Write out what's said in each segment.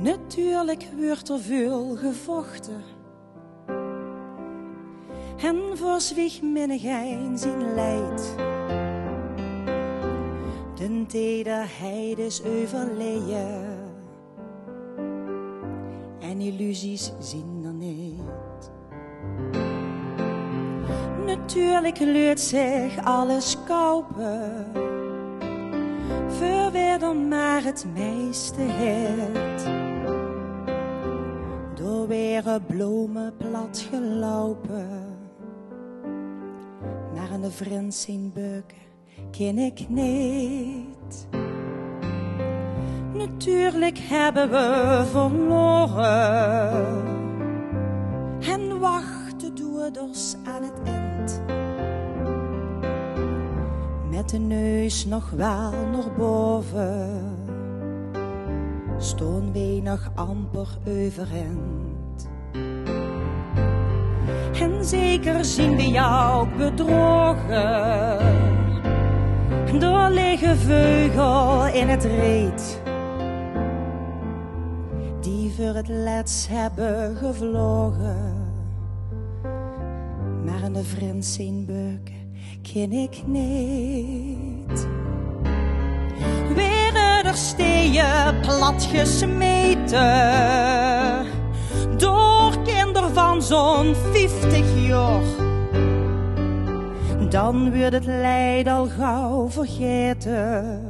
Natuurlijk wordt er veel gevochten. En verzwieg minnigijn zijn leid. De tederheid is overleden. En illusies zien er niet. Natuurlijk leert zich alles kopen. Verweer maar het meeste het. Door weer bloemen plat gelopen. Maar een vriend zijn beuken ken ik niet. Natuurlijk hebben we verloren. En wachten doorders aan het eind. Met de neus nog wel naar boven. Stoon we nog amper overeind. En zeker zien we jou bedrogen. Door lege vleugel in het reet. Die voor het laatst hebben gevlogen. Maar een vriend zijn beuken ken ik niet. Weer er steeën plat gesmeten. Door kinderen van zo'n 50 jaar. Dan wordt het leid al gauw vergeten.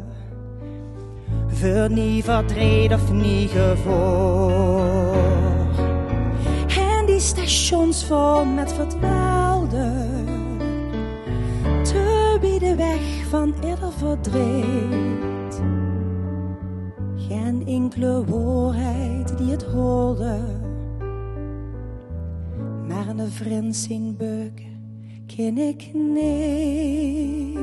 Voor niet verdreed of niet gevoel. En die stations vol met verdwaalden. Te bieden weg van ieder verdriet. Geen enkele woordheid die het hoorde. Maar een vriend zijn beuken ken ik niet.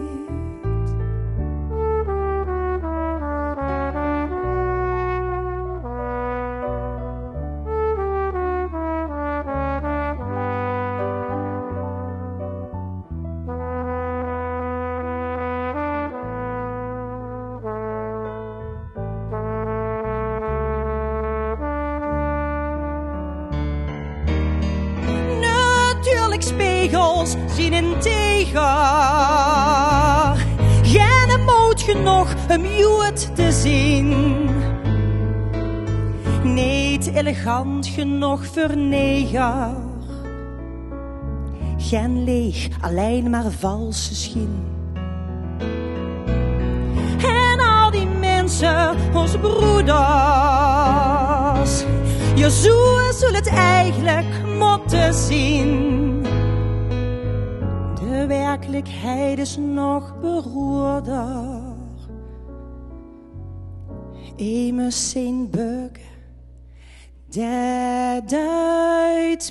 Spiegels zien in tegen. Geen moed genoeg om jou te zien. Niet elegant genoeg voor neger. Geen leeg, alleen maar valse schijn. En al die mensen, onze broeders. Je zult het eigenlijk moeten zien. De werkelijkheid is nog beroerder. Immers zijn beuken, dat uitpiet.